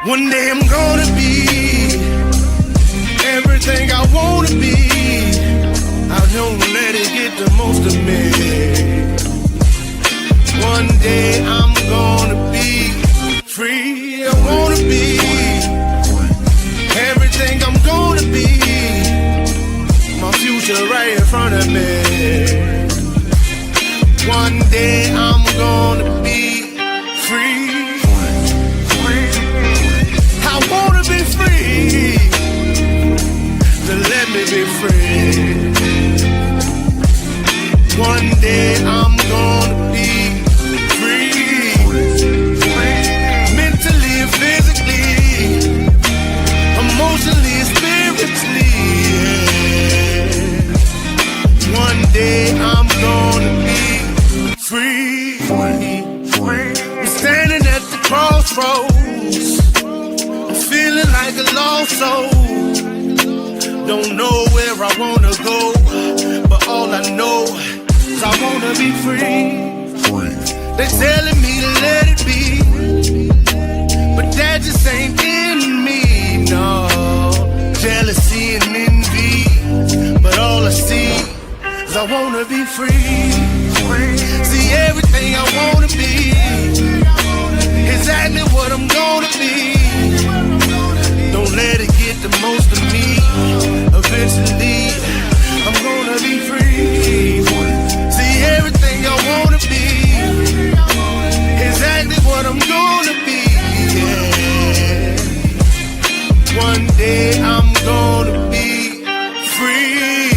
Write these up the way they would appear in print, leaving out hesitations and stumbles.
One day I'm gonna be everything I wanna be. I don't let it get the most of me. One day I'm gonna be free. I wanna be everything I'm gonna be. My future right in front of me. One day I'm gonna be free. I wanna be free. So let me be free. One day I'm gonna be free. Mentally and physically, emotionally and spiritually. Yeah. One day I'm gonna be free. I'm standing at the crossroads. I'm feeling like a lost soul. Don't know where I wanna go, but all I know is I wanna be free. They're telling me to let it be, but that just ain't in me, no. Jealousy and envy, but all I see is I wanna be free. See everything I wanna be, exactly what I'm gonna be. Don't let it get the most of me. Eventually, I'm gonna be free. See everything I wanna be, exactly what I'm gonna be. Yeah. One day I'm gonna be free.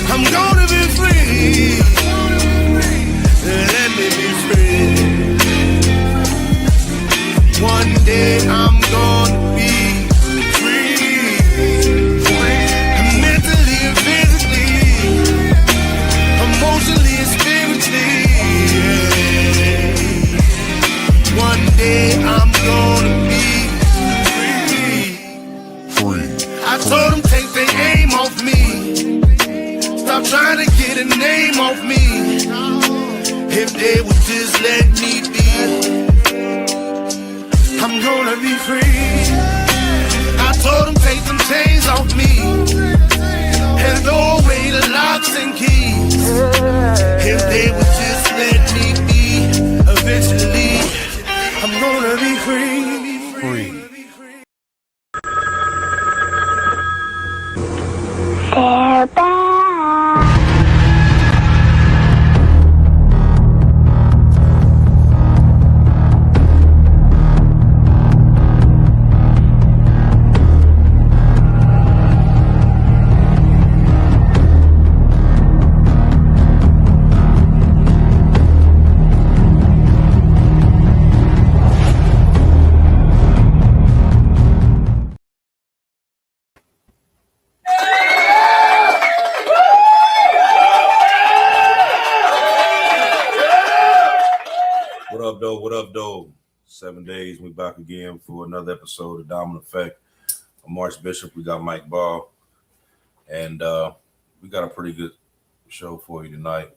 I'm gonna be free. Let me be free. One day I'm gonna be free. Mentally and physically, emotionally and spiritually. Yeah. One day I'm gonna be free. I told them take their aim off me. Stop trying to get a name off me. If they would just let me be, I'm gonna be free. I told them take them chains off me and throw away the locks and keys. If they would just let me be, eventually I'm gonna be free. They're back. What up, though? 7 days, we back again for another episode of Dominant Effect. I'm March Bishop. We got Mike Ball, and we got a pretty good show for you tonight.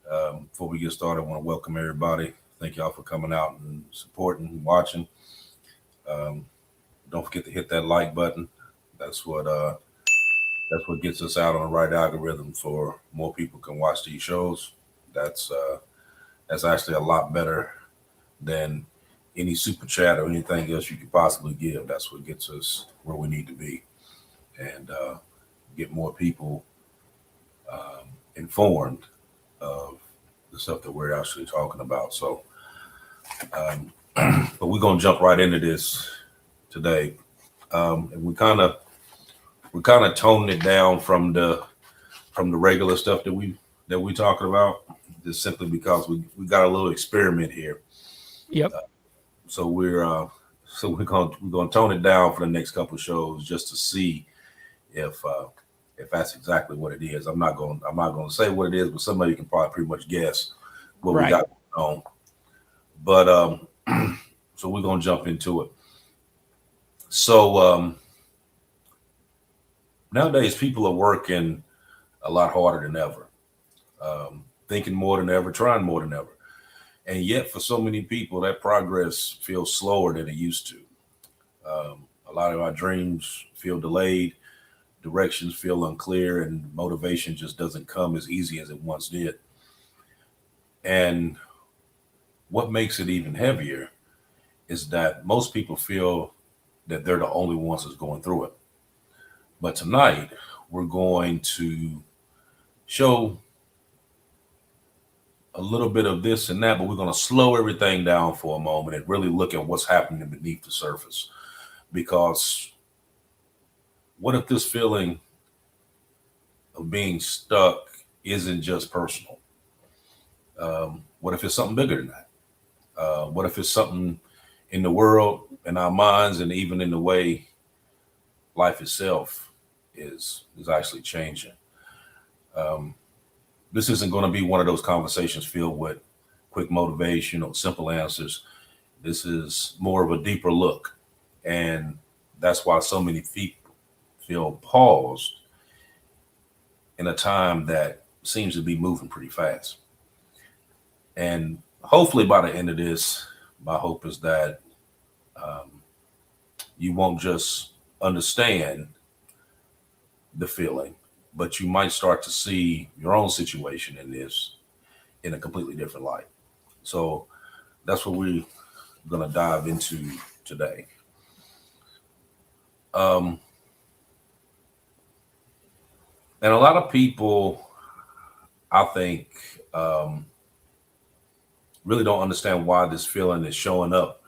Before we get started, I want to welcome everybody. Thank y'all for coming out and supporting and watching. Don't forget to hit that like button. That's what gets us out on the right algorithm for more people can watch these shows. That's actually a lot better than any super chat or anything else you could possibly give. That's what gets us where we need to be and get more people informed of the stuff that we're actually talking about. So, but we're gonna jump right into this today, and we kind of toned it down from the regular stuff that we talking about, just simply because we got a little experiment here. Yep. So we're gonna tone it down for the next couple of shows just to see if that's exactly what it is. I'm not gonna say what it is, but somebody can probably pretty much guess what we got going on. But so we're gonna jump into it. So nowadays people are working a lot harder than ever, thinking more than ever, trying more than ever. And yet, for so many people, that progress feels slower than it used to. A lot of our dreams feel delayed, directions feel unclear, and motivation just doesn't come as easy as it once did. And what makes it even heavier is that most people feel that they're the only ones that's going through it. But tonight, we're going to show a little bit of this and that, but we're going to slow everything down for a moment and really look at what's happening beneath the surface. Because what if this feeling of being stuck isn't just personal? What if it's something bigger than that? What if it's something in the world, in our minds, and even in the way life itself is actually changing? This isn't going to be one of those conversations filled with quick motivation or simple answers. This is more of a deeper look. And that's why so many people feel paused in a time that seems to be moving pretty fast. And hopefully by the end of this, my hope is that you won't just understand the feeling, but you might start to see your own situation in this in a completely different light. So that's what we're going to dive into today. And a lot of people, I think, really don't understand why this feeling is showing up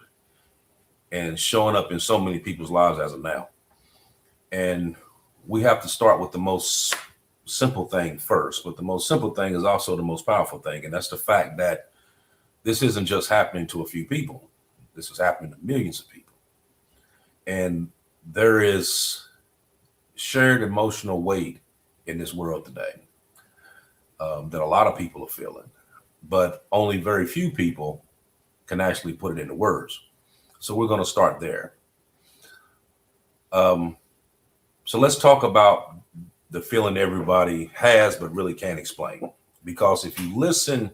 and showing up in so many people's lives as of now. And we have to start with the most simple thing first, but the most simple thing is also the most powerful thing. And that's the fact that this isn't just happening to a few people. This is happening to millions of people. And there is shared emotional weight in this world today that a lot of people are feeling, but only very few people can actually put it into words. So we're going to start there. So let's talk about the feeling everybody has, but really can't explain. Because if you listen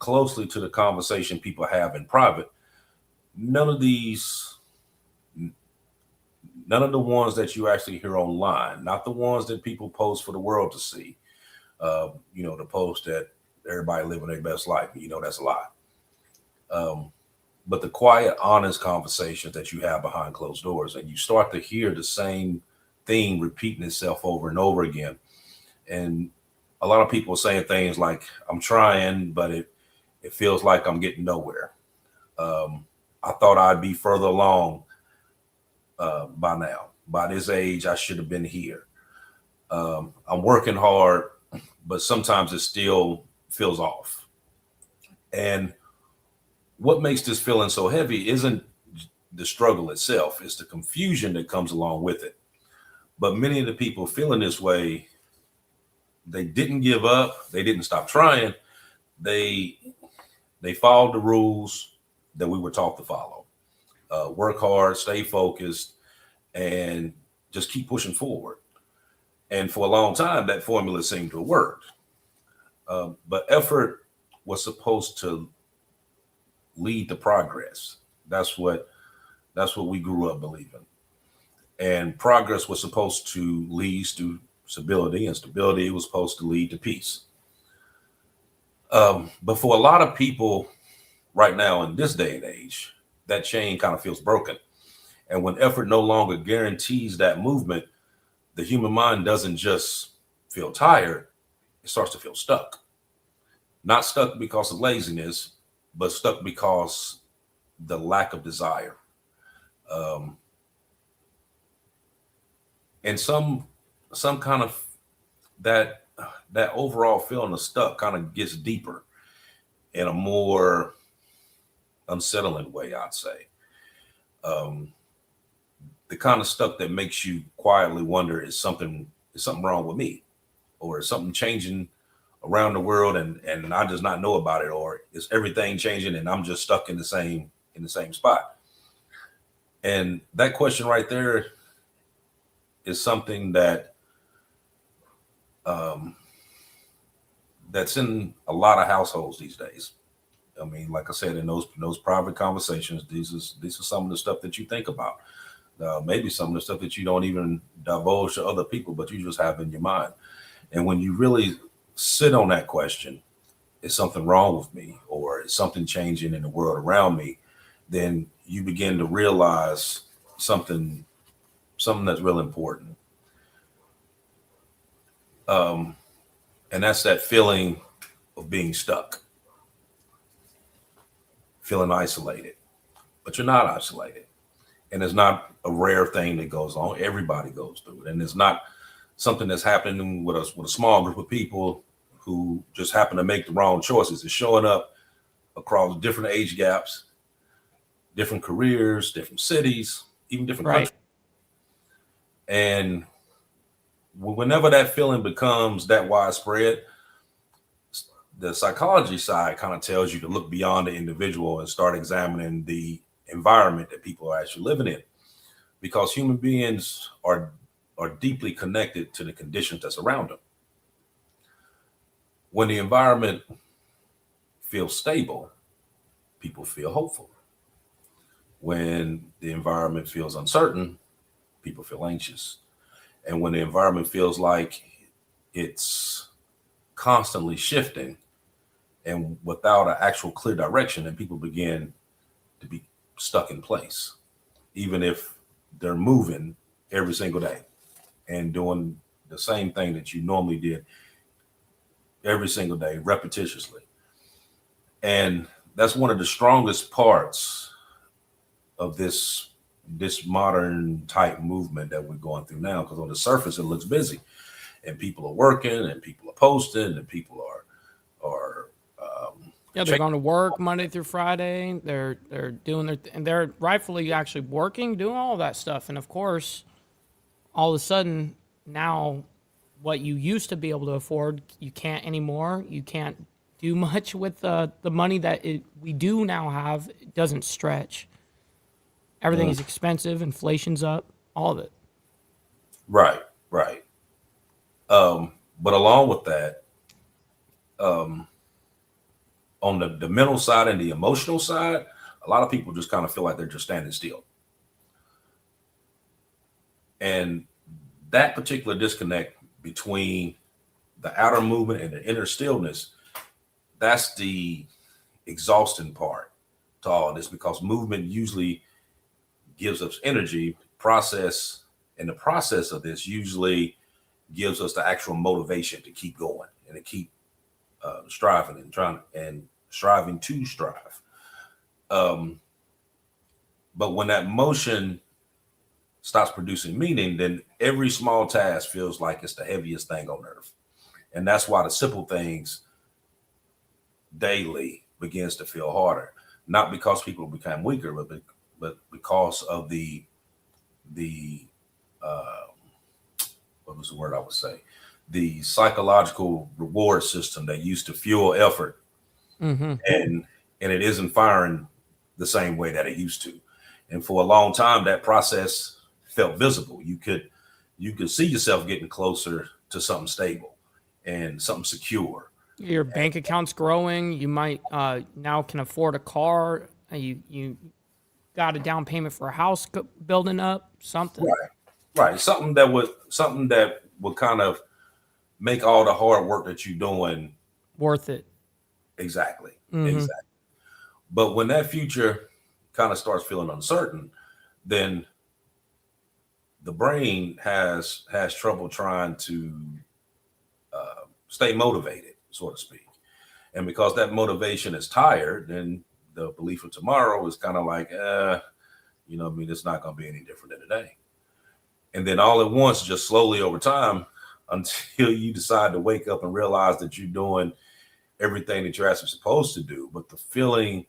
closely to the conversation people have in private, none of the ones that you actually hear online, not the ones that people post for the world to see, the post that everybody living their best life, that's a lie. But the quiet, honest conversations that you have behind closed doors, and you start to hear the same theme repeating itself over and over again. And a lot of people are saying things like, I'm trying, but it feels like I'm getting nowhere. I thought I'd be further along by now. By this age, I should have been here. I'm working hard, but sometimes it still feels off. And what makes this feeling so heavy isn't the struggle itself, it's the confusion that comes along with it. But many of the people feeling this way, they didn't give up, they didn't stop trying, they followed the rules that we were taught to follow. Work hard, stay focused, and just keep pushing forward. And for a long time, that formula seemed to have worked. But effort was supposed to lead to progress. That's what we grew up believing. And progress was supposed to lead to stability, and stability was supposed to lead to peace. But for a lot of people right now in this day and age, that chain kind of feels broken. And when effort no longer guarantees that movement, the human mind doesn't just feel tired, it starts to feel stuck. Not stuck because of laziness, but stuck because the lack of desire. And some kind of that overall feeling of stuck kind of gets deeper in a more unsettling way, I'd say. The kind of stuff that makes you quietly wonder, is something wrong with me, or is something changing around the world and I just not know about it, or is everything changing and I'm just stuck in the same spot? And that question right there is something that that's in a lot of households these days. I mean, like I said, in those private conversations, these are some of the stuff that you think about. Maybe some of the stuff that you don't even divulge to other people, but you just have in your mind. And when you really sit on that question, is something wrong with me, or is something changing in the world around me? Then you begin to realize something that's real important. And that's that feeling of being stuck, feeling isolated, but you're not isolated. And it's not a rare thing that goes on. Everybody goes through it. And it's not something that's happening with a small group of people who just happen to make the wrong choices. It's showing up across different age gaps, different careers, different cities, even different Right. countries. And whenever that feeling becomes that widespread, the psychology side kind of tells you to look beyond the individual and start examining the environment that people are actually living in, because human beings are deeply connected to the conditions that's around them. When the environment feels stable, people feel hopeful. When the environment feels uncertain, people feel anxious. And when the environment feels like it's constantly shifting and without an actual clear direction, then people begin to be stuck in place, even if they're moving every single day and doing the same thing that you normally did every single day, repetitiously. And that's one of the strongest parts of this modern type movement that we're going through now, because on the surface it looks busy and people are working and people are posting and people are Yeah, they're going to work Monday through Friday. They're doing and they're rightfully actually working, doing all that stuff. And of course, all of a sudden now, what you used to be able to afford, you can't anymore. You can't do much with the money that we do now have. It doesn't stretch. Everything is expensive. Inflation's up. All of it. right. But along with that, on the mental side and the emotional side, a lot of people just kind of feel like they're just standing still. And that particular disconnect between the outer movement and the inner stillness, that's the exhausting part to all of this, because movement usually gives us energy, and the process of this usually gives us the actual motivation to keep going and to keep striving and striving to strive. But when that motion stops producing meaning, then every small task feels like it's the heaviest thing on earth. And that's why the simple things daily begins to feel harder, not because people become weaker, but because of the what was the word I would say? The psychological reward system that used to fuel effort, and it isn't firing the same way that it used to. And for a long time, that process felt visible. You could see yourself getting closer to something stable and something secure. Your bank account's growing. You might now can afford a car. You got a down payment for a house building up. Something. Right. Something that would kind of make all the hard work that you're doing Worth it. exactly. But when that future kind of starts feeling uncertain, then the brain has trouble trying to stay motivated, so to speak. And because that motivation is tired, then the belief of tomorrow is kind of like, it's not going to be any different than today. And then all at once, just slowly over time, until you decide to wake up and realize that you're doing everything that you're actually supposed to do, but the feeling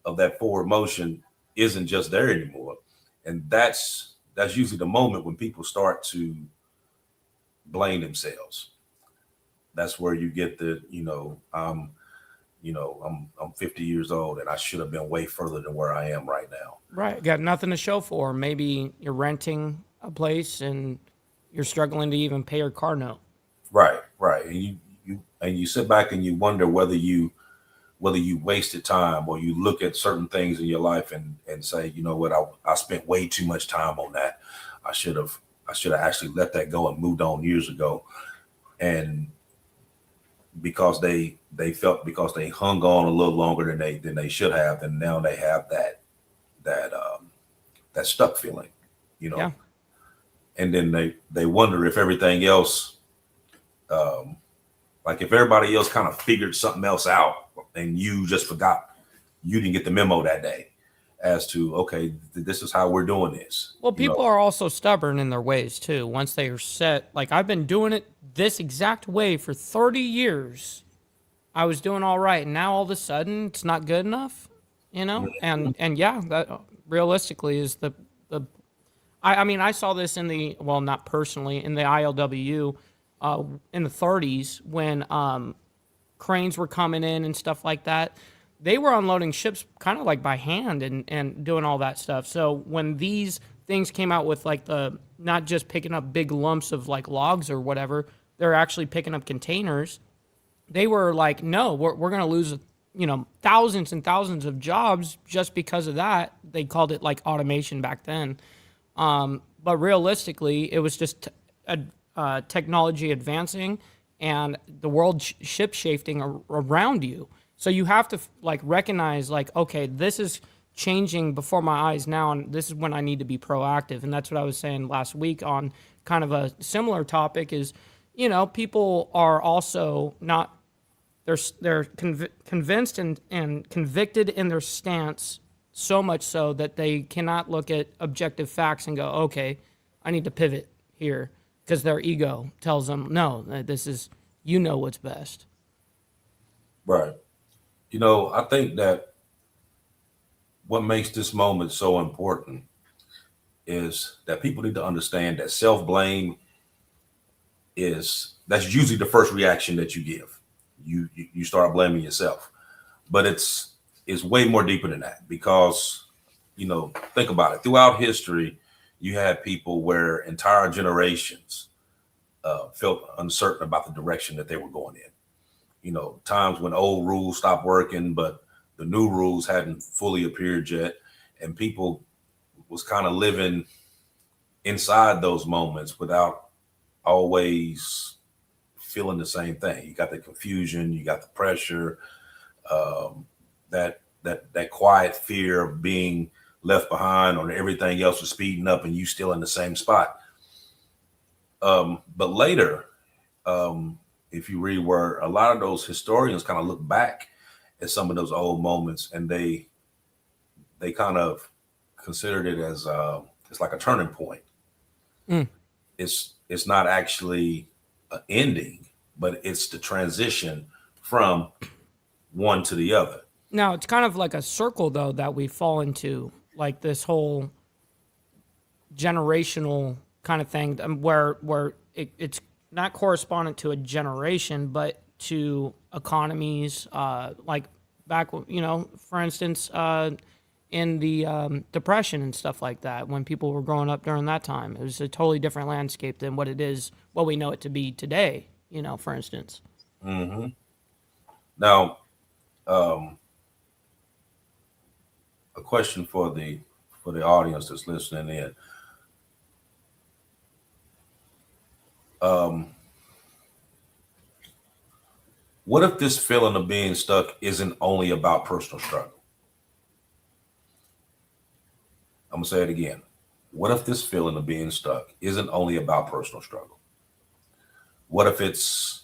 of that forward motion isn't just there anymore. And that's usually the moment when people start to blame themselves. That's where you get I'm 50 years old and I should have been way further than where I am right now. Right. Got nothing to show for. Maybe you're renting a place and you're struggling to even pay your car note. Right. And you sit back and you wonder whether you whether you wasted time or you look at certain things in your life and say, you know what, I spent way too much time on that. I should have actually let that go and moved on years ago. And because they felt, because they hung on a little longer than they should have, and now they have that stuck feeling, you know. Yeah. And then they wonder if everything else, like if everybody else kind of figured something else out and you just forgot, you didn't get the memo that day as to, okay, this is how we're doing this. Well, people are also stubborn in their ways too. Once they are set, like I've been doing it this exact way for 30 years. I was doing all right, and now all of a sudden it's not good enough, you know? And yeah, that realistically is the I mean, I saw this in the, well, not personally, in the ILWU in the 30s when cranes were coming in and stuff like that. They were unloading ships kind of like by hand and doing all that stuff. So when these things came out with like the, not just picking up big lumps of like logs or whatever, they're actually picking up containers. They were like, no, we're going to lose, you know, thousands and thousands of jobs just because of that. They called it like automation back then. But realistically, it was just technology advancing and the world ship shifting around you. So you have to like recognize like, okay, this is changing before my eyes now, and this is when I need to be proactive. And that's what I was saying last week on kind of a similar topic is, you know, people are also not, they're convinced and convicted in their stance, so much so that they cannot look at objective facts and go, okay, I need to pivot here, because their ego tells them, no, this is, you know what's best. Right. You know, I think that what makes this moment so important is that people need to understand that self-blame that's usually the first reaction that you give. You start blaming yourself, but it's way more deeper than that, because, you know, think about it. Throughout history, you had people where entire generations felt uncertain about the direction that they were going in. You know, times when old rules stopped working, but the new rules hadn't fully appeared yet, and people was kind of living inside those moments without always feeling the same thing. You got the confusion, you got the pressure, that quiet fear of being left behind, or everything else was speeding up and you still in the same spot. But later, if you read where a lot of those historians kind of look back at some of those old moments, and they kind of considered it as it's like a turning point. It's not actually an ending, but it's the transition from one to the other. Now, it's kind of like a circle, though, that we fall into, like this whole generational kind of thing, where it's not correspondent to a generation, but to economies, like back, you know, for instance, in the Depression and stuff like that, when people were growing up during that time. It was a totally different landscape than what we know it to be today, you know, for instance. Mm-hmm. Now, a question for the audience that's listening in. What if this feeling of being stuck isn't only about personal struggle? I'm gonna say it again. What if this feeling of being stuck isn't only about personal struggle? What if it's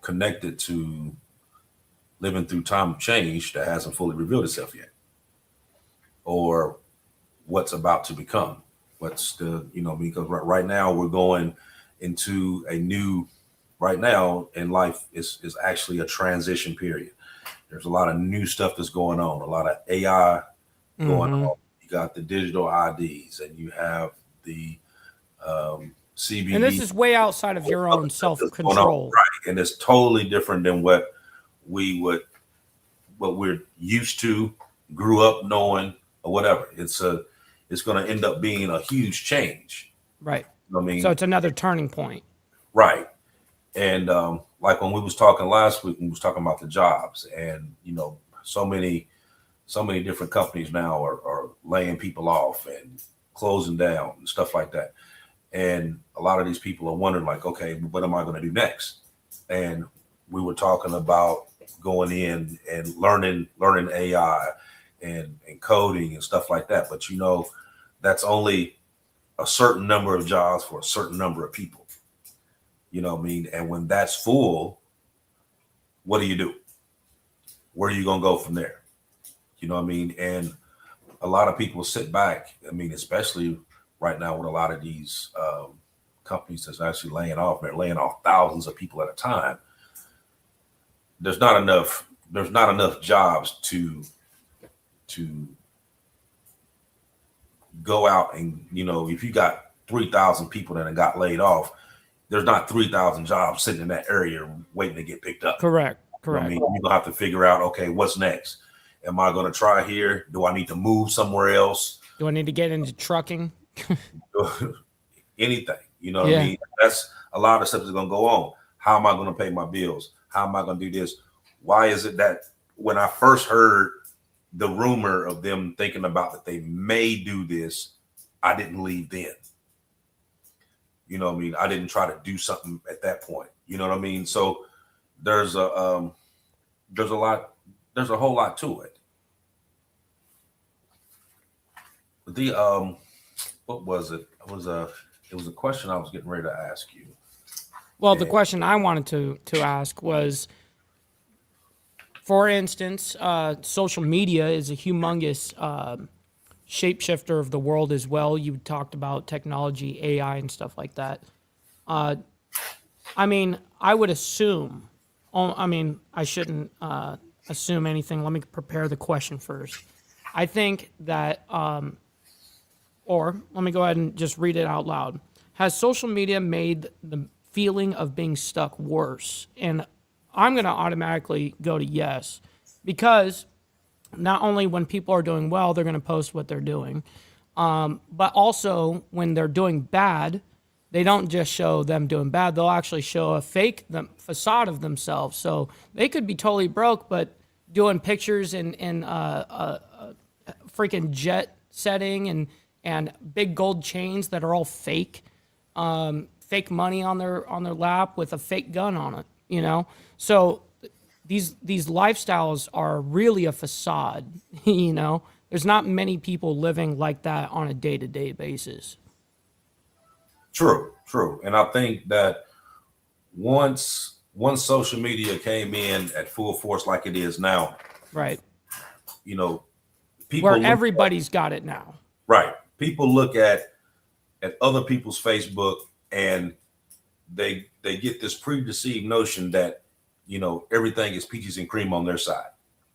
connected to living through time of change that hasn't fully revealed itself yet, or what's about to become? What's the, you know, because right now we're going into a new, right now in life is actually a transition period. There's a lot of new stuff that's going on, a lot of AI going on. You got the digital IDs, and you have the CBD. And this is way outside of your own self-control. Right. And it's totally different than what we're used to, grew up knowing, or whatever. It's going to end up being a huge change. Right. I mean, so it's another turning point. Right. And like when we was talking last week, we was talking about the jobs, and so many different companies now are laying people off and closing down and stuff like that. And a lot of these people are wondering, like, okay, what am I going to do next? And we were talking about going in and learning AI and coding and stuff like that. But that's only a certain number of jobs for a certain number of people. You know what I mean? And when that's full, what do you do? Where are you going to go from there? You know what I mean? And a lot of people sit back. I mean, especially right now with a lot of these companies that's actually laying off. They're laying off thousands of people at a time. There's not enough jobs to go out and, if you got 3,000 people that got laid off, there's not 3,000 jobs sitting in that area waiting to get picked up. Correct. You know what I mean? You're going to have to figure out, okay, what's next? Am I going to try here? Do I need to move somewhere else? Do I need to get into trucking? Anything, what I mean? That's a lot of stuff that's going to go on. How am I going to pay my bills? How am I going to do this? Why is it that when I first heard the rumor of them thinking about that they may do this, I didn't leave then? You know what I mean? I didn't try to do something at that point. You know what I mean? So there's a whole lot to it. The what was it? It was a question I was getting ready to ask you. Well, the question I wanted to ask was, for instance, social media is a humongous shapeshifter of the world as well. You talked about technology, AI, and stuff like that. I mean, I would assume. I shouldn't assume anything. Let me prepare the question first. I think that, or let me go ahead and just read it out loud. Has social media made the feeling of being stuck worse? And I'm going to automatically go to yes, because not only when people are doing well, they're going to post what they're doing, but also when they're doing bad, they don't just show them doing bad. They'll actually show a fake facade of themselves. So they could be totally broke, but doing pictures in freaking jet setting and big gold chains that are all fake, fake money on their lap with a fake gun on it. So these lifestyles are really a facade. There's not many people living like that on a day-to-day basis. True. And I think that once social media came in at full force like it is now, right? People where everybody's got it now. Right. People look at other people's Facebook and they get this predeceived notion that everything is peaches and cream on their side.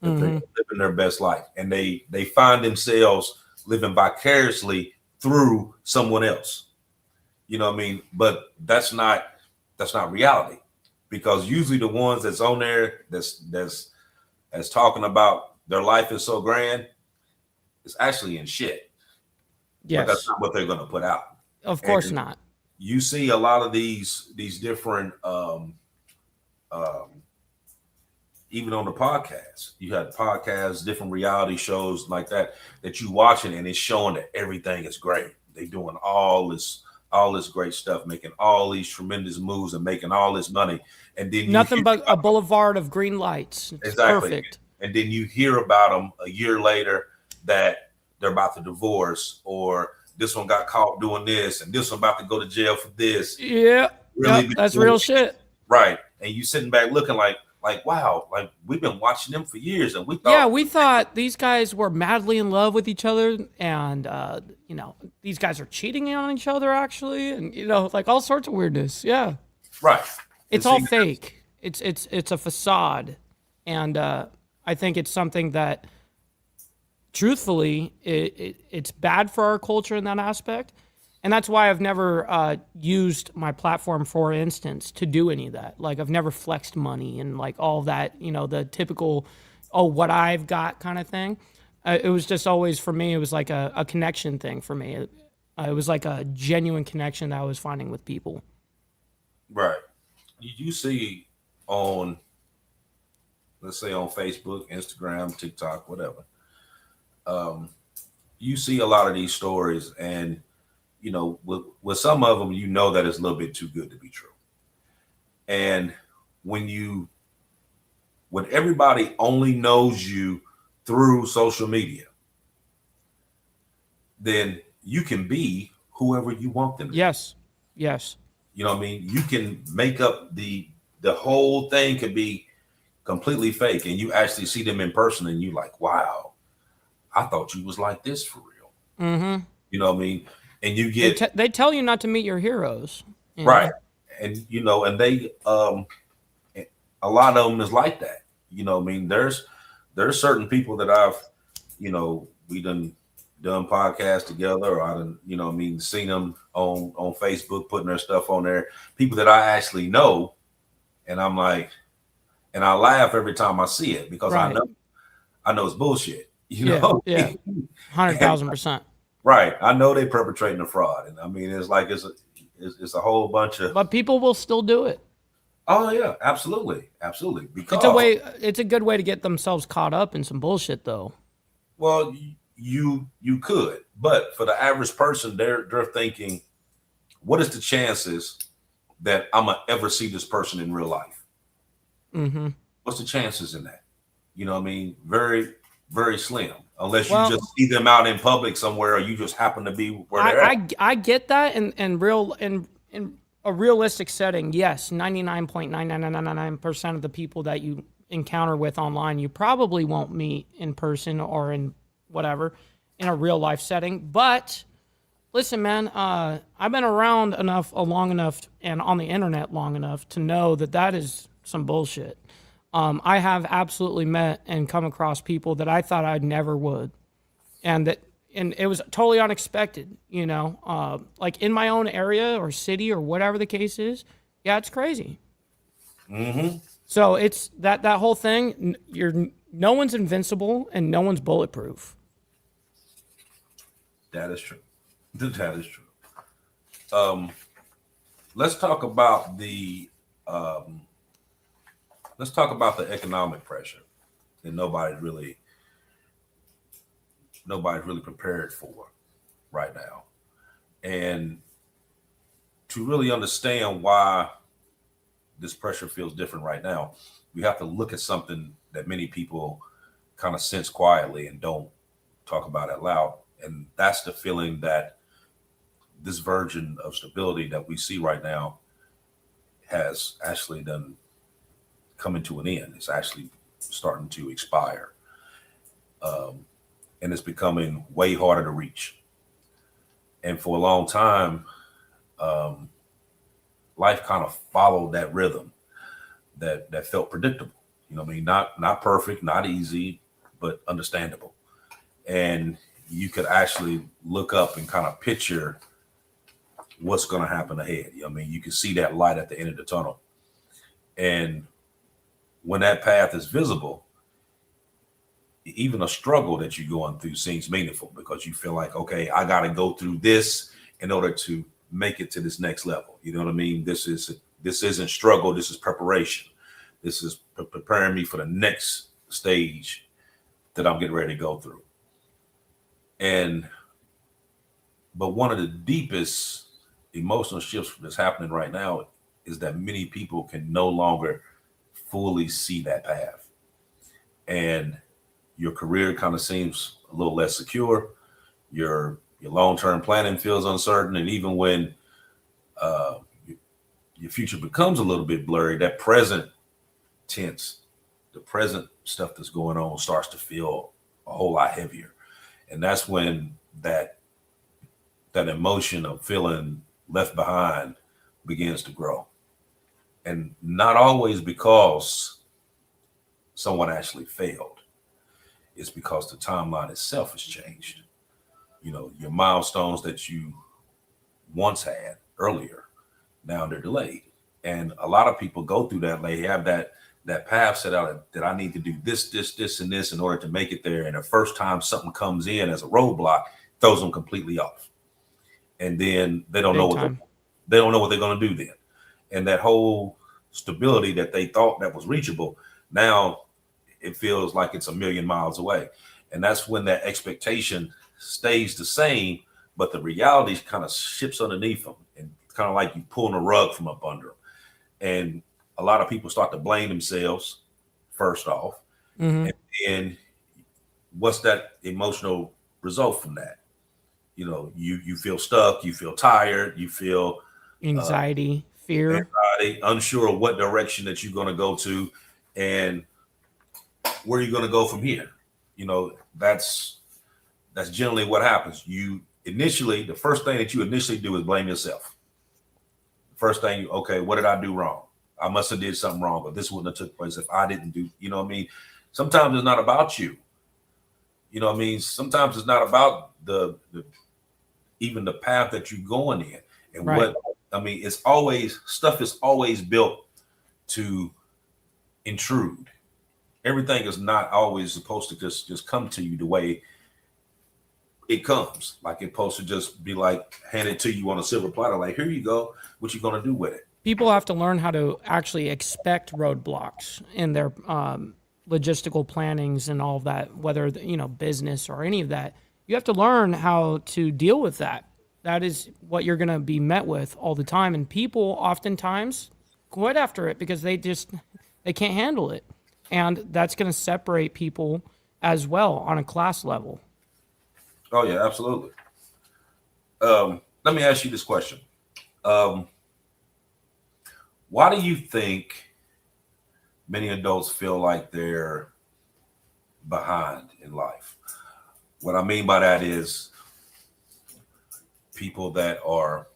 That they're living their best life, and they find themselves living vicariously through someone else. You know what I mean? But that's not reality, because usually the ones that's on there that's talking about their life is so grand, it's actually in shit. Yes. But that's not what they're going to put out. Of course not. You see a lot of these different even on the podcast, you had podcasts, different reality shows like that you watching, and it's showing that everything is great. They doing all this great stuff, making all these tremendous moves and making all this money. And then nothing but a boulevard of green lights. It's exactly. Perfect. And then you hear about them a year later that they're about to divorce, or this one got caught doing this, and this one about to go to jail for this. Yeah. Really, that's real shit. Right. And you sitting back looking like, wow, like we've been watching them for years, and we thought these guys were madly in love with each other, and these guys are cheating on each other actually, and like all sorts of weirdness. Yeah. Right. It's all fake. It's a facade, and I think it's something that, truthfully, it's bad for our culture in that aspect. And that's why I've never used my platform, for instance, to do any of that. Like, I've never flexed money and like all that, the typical, what I've got kind of thing. It was just always, for me, it was like a connection thing for me. It was like a genuine connection that I was finding with people. Right. you see on, let's say on Facebook, Instagram, TikTok, whatever, you see a lot of these stories, and with some of them, that it's a little bit too good to be true. And when everybody only knows you through social media, then you can be whoever you want them to be. Yes. You know what I mean? You can make up the whole thing could be completely fake, and you actually see them in person, and you like, wow, I thought you was like this for real. Mm-hmm. You know what I mean? And you get they tell you not to meet your heroes, right, and and they a lot of them is like that. You know what I mean? There's certain people that I've we done podcasts together, or I done seen them on Facebook putting their stuff on there. People that I actually know, and I'm like, and I laugh every time I see it because I know it's bullshit. Yeah, 100,000%. Right, I know they perpetrating a fraud, and I mean it's like it's a whole bunch of. But people will still do it. Oh yeah, absolutely. Because it's a good way to get themselves caught up in some bullshit, though. Well, you could, but for the average person, they're thinking, what is the chances that I'm gonna ever see this person in real life? Mm-hmm. What's the chances in that? You know what I mean? Very, very slim, unless you just see them out in public somewhere, or you just happen to be where they're at. I get that in a realistic setting. Yes, 99.9999% of the people that you encounter with online, you probably won't meet in person or in whatever in a real life setting. But listen, man, I've been around long enough and on the internet long enough to know that is some bullshit. I have absolutely met and come across people that I thought I never would, and it was totally unexpected, like in my own area or city or whatever the case is. Yeah, it's crazy. Mm-hmm. So it's that whole thing. No one's invincible and no one's bulletproof. That is true. That is true. Let's talk about the economic pressure that nobody's really prepared for right now. And to really understand why this pressure feels different right now, we have to look at something that many people kind of sense quietly and don't talk about it loud. And that's the feeling that this version of stability that we see right now has actually coming to an end. It's actually starting to expire. And it's becoming way harder to reach. And for a long time, life kind of followed that rhythm that felt predictable. You know what I mean? Not perfect, not easy, but understandable. And you could actually look up and kind of picture what's going to happen ahead. You know what I mean? You can see that light at the end of the tunnel. And when that path is visible, even a struggle that you're going through seems meaningful, because you feel like, okay, I got to go through this in order to make it to this next level. You know what I mean? This isn't struggle. This is preparation. This is preparing me for the next stage that I'm getting ready to go through. But one of the deepest emotional shifts that's happening right now is that many people can no longer fully see that path. And your career kind of seems a little less secure. Your long-term planning feels uncertain. And even when your future becomes a little bit blurry, that present tense, the present stuff that's going on starts to feel a whole lot heavier. And that's when that emotion of feeling left behind begins to grow. And not always because someone actually failed. It's because the timeline itself has changed. You know, your milestones that you once had earlier, now they're delayed. And a lot of people go through that. They have that path set out that I need to do this, and this in order to make it there. And the first time something comes in as a roadblock, throws them completely off. And then they don't know what they're going to do then. And that whole stability that they thought that was reachable, now it feels like it's a million miles away. And that's when that expectation stays the same, but the reality kind of shifts underneath them, and kind of like you pulling a rug from up under them. And a lot of people start to blame themselves first off. Mm-hmm. And what's that emotional result from that? You know, you feel stuck, you feel tired, you feel anxiety, fear, unsure of what direction that you're going to go to, and where you're going to go from here. You know, that's generally what happens. The first thing that you initially do is blame yourself. First thing, okay, what did I do wrong? I must have did something wrong, but this wouldn't have took place if I didn't do, you know what I mean? Sometimes it's not about you. You know what I mean? Sometimes it's not about even the path that you're going in. And right. Stuff is always built to intrude. Everything is not always supposed to just come to you the way it comes. Like it's supposed to just be like handed to you on a silver platter. Like, here you go. What you going to do with it? People have to learn how to actually expect roadblocks in their logistical plannings and all of that, whether, business or any of that. You have to learn how to deal with that. That is what you're going to be met with all the time. And people oftentimes quit after it because they can't handle it. And that's going to separate people as well on a class level. Oh, yeah, absolutely. Let me ask you this question. Why do you think many adults feel like they're behind in life? What I mean by that is people that are,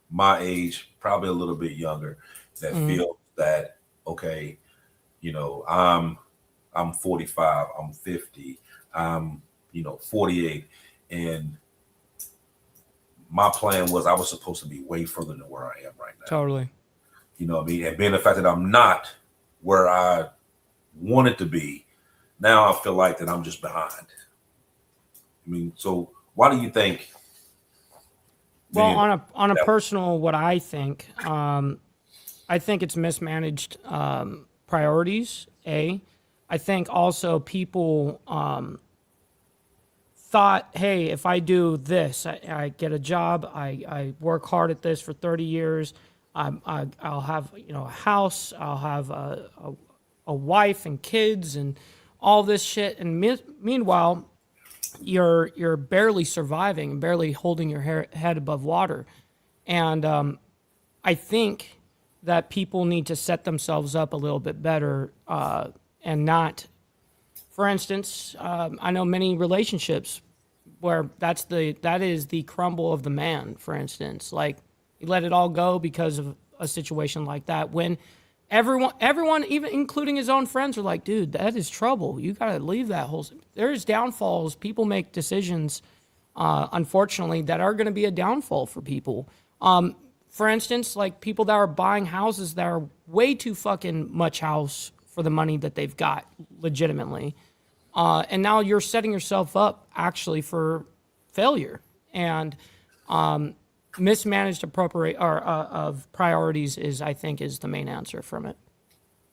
my age, probably a little bit younger, that feel that, okay, I'm 45, I'm 50, I'm 48, and my plan was I was supposed to be way further than where I am right now. Totally. You know what I mean? And being the fact that I'm not where I wanted to be, now I feel like that I'm just behind. I mean, so why do you think? Well, on a personal, what I think it's mismanaged priorities. I think also people thought, hey, if I do this, I get a job, I work hard at this for 30 years, I'll have a house, I'll have a wife and kids and all this shit. And meanwhile, you're barely surviving, barely holding your head above water. And I think that people need to set themselves up a little bit better and not, for instance, I know many relationships where that is the crumble of the man, for instance. Like, you let it all go because of a situation like that, when everyone, even including his own friends, are like, dude, that is trouble. You got to leave that whole. There's downfalls. People make decisions, unfortunately, that are going to be a downfall for people. For instance, like people that are buying houses that are way too fucking much house for the money that they've got legitimately. And now you're setting yourself up actually for failure. And mismanaged of priorities is the main answer from it.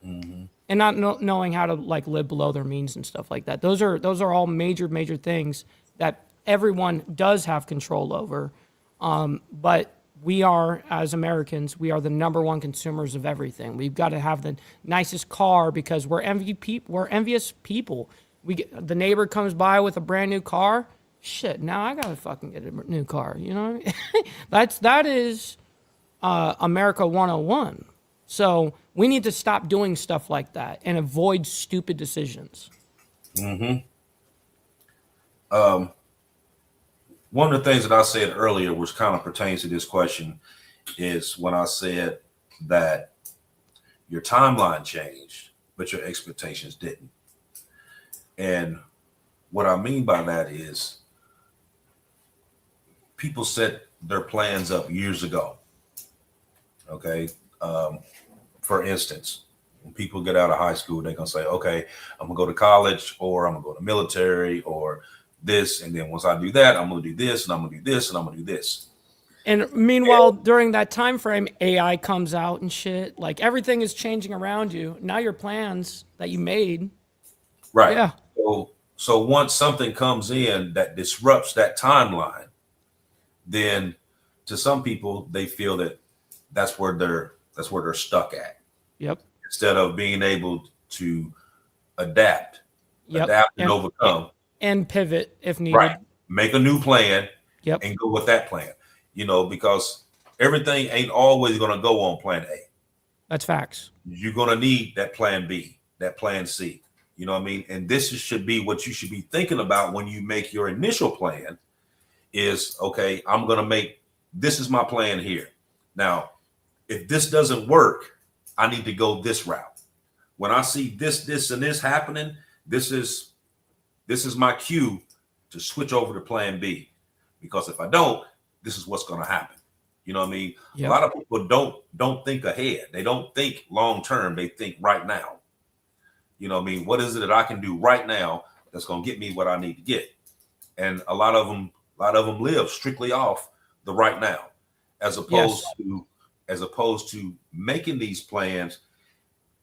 Mm-hmm. And not knowing how to like live below their means and stuff like that. Those are all major things that everyone does have control over. But we are, as Americans, we are the number one consumers of everything. We've got to have the nicest car because we're envious people. The neighbor comes by with a brand new car. Shit, now I gotta fucking get a new car. You know what I mean? that is America 101. So we need to stop doing stuff like that and avoid stupid decisions. Mm-hmm. One of the things that I said earlier, which kind of pertains to this question, is when I said that your timeline changed, but your expectations didn't. And what I mean by that is people set their plans up years ago. Okay. For instance, when people get out of high school, they're going to say, okay, I'm going to go to college, or I'm going to go to military, or this. And then once I do that, I'm going to do this, and I'm going to do this, and I'm going to do this. And meanwhile, during that time frame, AI comes out and shit. Like everything is changing around you. Now your plans that you made, Right. yeah, So once something comes in that disrupts that timeline, then to some people they feel that that's where they're stuck at, yep, instead of being able to adapt, yep, and overcome. and pivot if Right. needed. Make a new plan Yep, and go with that plan. Because everything ain't always going to go on plan A. that's facts. You're going to need that plan B, that plan C. You know what I mean? And should be what you should be thinking about when you make your initial plan is, okay, I'm going to make, this is my plan here. Now, if this doesn't work, I need to go this route. When I see this, and this happening, this is my cue to switch over to plan B. Because if I don't, this is what's going to happen. You know what I mean? Yep. A lot of people don't think ahead. They don't think long term. They think right now. You know what I mean? What is it that I can do right now that's going to get me what I need to get? And a lot of them live strictly off the right now, as opposed to making these plans,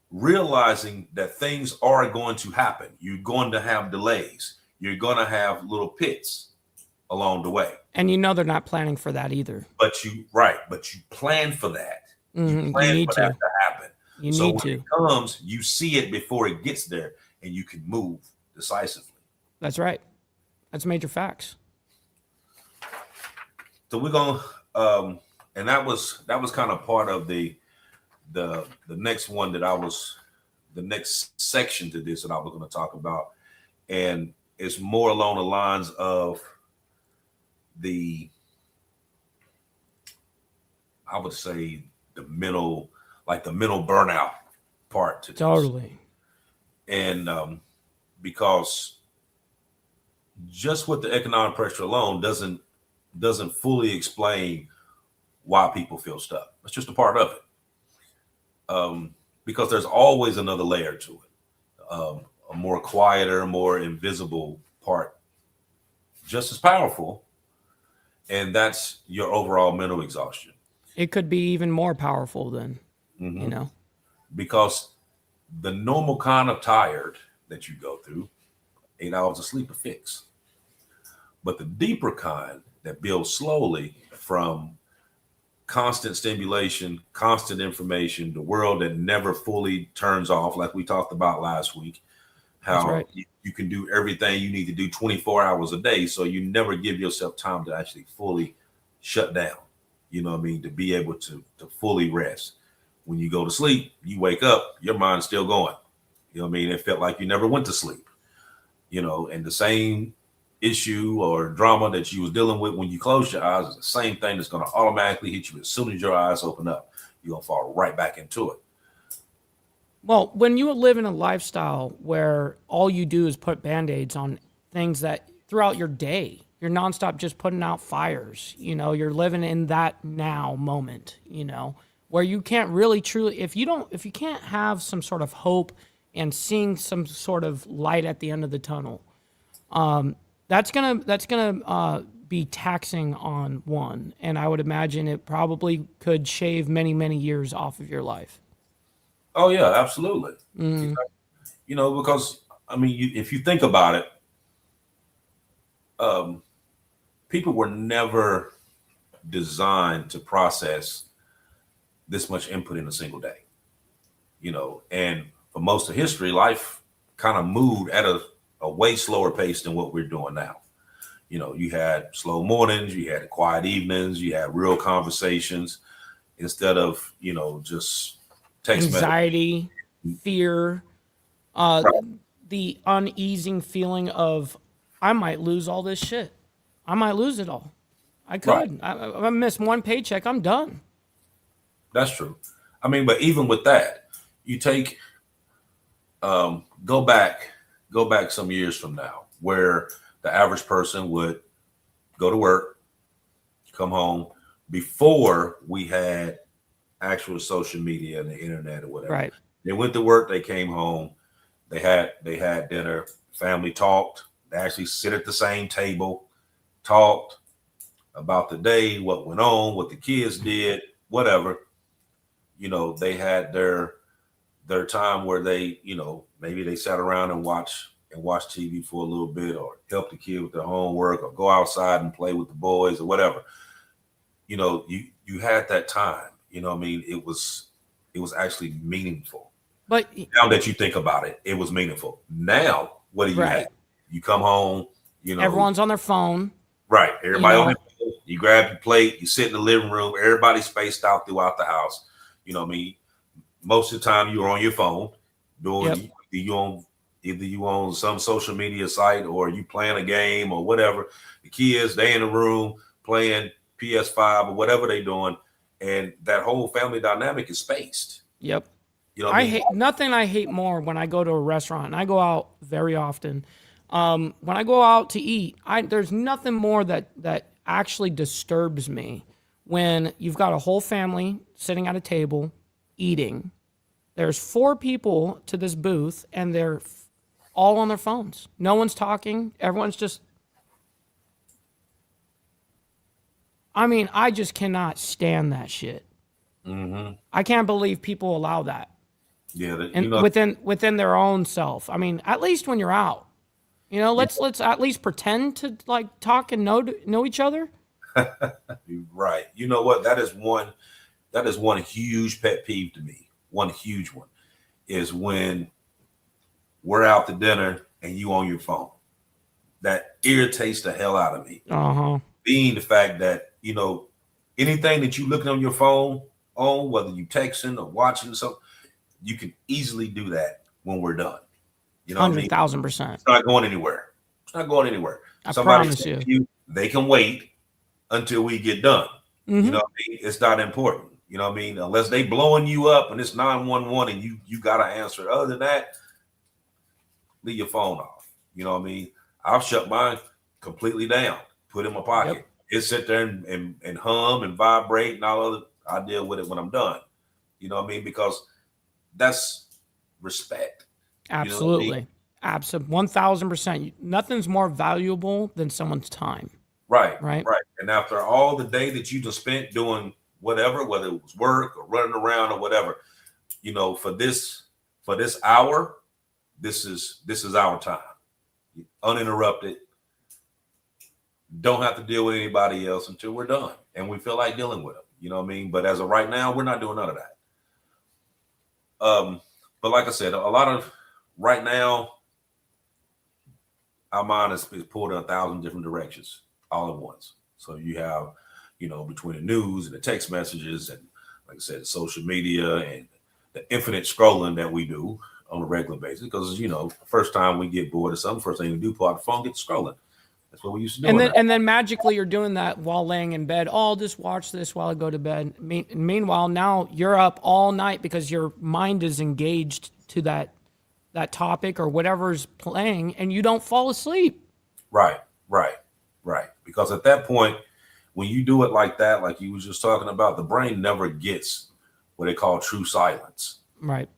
realizing that things are going to happen. You're going to have delays. You're going to have little pits along the way. And they're not planning for that either. But you plan for that. Mm-hmm. You plan need for to. that to happen. You So need when to. it comes, you see it before it gets there, and you can move decisively. That's right. That's major facts. So we're gonna, and that was kind of part of the next one the next section to this that I was going to talk about, and it's more along the lines of I would say the mental burnout part to this. Totally. And because just with the economic pressure alone doesn't fully explain why people feel stuck. It's just a part of it. Because there's always another layer to it, a more quieter, more invisible part, just as powerful, and that's your overall mental exhaustion. It could be even more powerful than, Because the normal kind of tired that you go through, 8 hours of sleep will fix. But the deeper kind that builds slowly from constant stimulation, constant information, the world that never fully turns off, like we talked about last week, how you can do everything you need to do 24 hours a day. So you never give yourself time to actually fully shut down, you know what I mean, to be able to fully rest. When you go to sleep, you wake up, your mind's still going. You know what I mean? It felt like you never went to sleep, and the same issue or drama that you was dealing with when you close your eyes is the same thing that's going to automatically hit you as soon as your eyes open up. You're going to fall right back into it. Well, when you live in a lifestyle where all you do is put Band-Aids on things that throughout your day, you're nonstop just putting out fires, you're living in that now moment, where you can't really truly, if you can't have some sort of hope and seeing some sort of light at the end of the tunnel, that's gonna be taxing on one, and I would imagine it probably could shave many, many years off of your life. Oh yeah, absolutely. Because I mean, if you think about it, people were never designed to process this much input in a single day. And for most of history, life kind of moved at a way slower pace than what we're doing now. You had slow mornings, you had quiet evenings, you had real conversations instead of, just text anxiety, fear, the uneasing feeling of I might lose all this shit. I might lose it all. I could. Right. I miss one paycheck. I'm done. That's true. I mean, but even with that, you take go back some years from now, where the average person would go to work, come home, before we had actual social media and the internet or whatever. Right. They went to work, they came home, they had dinner, family talked, they actually sit at the same table, talked, about the day, what went on, what the kids did, whatever. They had their time where they, maybe they sat around and watch TV for a little bit, or help the kid with their homework, or go outside and play with the boys, or whatever. You had that time. What I mean? It was actually meaningful. But now that you think about it, it was meaningful. Now, what do you have? You come home, everyone's on their phone. Right. Everybody on their phone. You grab your plate, you sit in the living room, everybody's spaced out throughout the house. What I mean? Most of the time you're on your phone doing either you on some social media site, or you playing a game or whatever. The kids, they in the room playing PS5 or whatever they doing, and that whole family dynamic is spaced. Yep. I hate nothing. I hate more when I go to a restaurant, and I go out very often. When I go out to eat, there's nothing more that actually disturbs me when you've got a whole family sitting at a table eating. There's 4 people to this booth, and they're all on their phones. No one's talking. Everyone's just. I mean, I just cannot stand that shit. Mm-hmm. I can't believe people allow that. Yeah, and within their own self. I mean, at least when you're out, let's at least pretend to like talk and know each other. Right. You know what? That is one huge pet peeve to me. One huge one is when we're out to dinner and you on your phone. That irritates the hell out of me. Being the fact that, anything that you looking on your phone on, whether you texting or watching something, you can easily do that when we're done. 100,000%. It's not going anywhere. It's not going anywhere. I promise you. They can wait until we get done. Mm-hmm. You know what I mean? It's not important. You know what I mean? Unless they blowing you up and it's 911 and you got to answer. Other than that, leave your phone off. You know what I mean? I've shut mine completely down, put it in my pocket. Yep. It sit there and hum and vibrate and all other. I deal with it when I'm done. You know what I mean? Because that's respect. Absolutely. You know what I mean? Absolutely. 1,000%. Nothing's more valuable than someone's time. Right. And after all the day that you just spent doing whatever, whether it was work or running around or whatever, for this hour, this is our time. Uninterrupted. Don't have to deal with anybody else until we're done and we feel like dealing with them. You know what I mean? But as of right now, we're not doing none of that. But like I said, a lot of right now, our mind is pulled in 1,000 different directions all at once. So you have, between the news and the text messages and, like I said, social media and the infinite scrolling that we do on a regular basis. Because, the first time we get bored of something, first thing we do, pull out the phone, get scrolling. That's what we used to do. And then magically you're doing that while laying in bed. Oh, I'll just watch this while I go to bed. Meanwhile, now you're up all night because your mind is engaged to that topic or whatever's playing, and you don't fall asleep. Right. Because at that point, when you do it like that, like you was just talking about, the brain never gets what they call true silence. Right.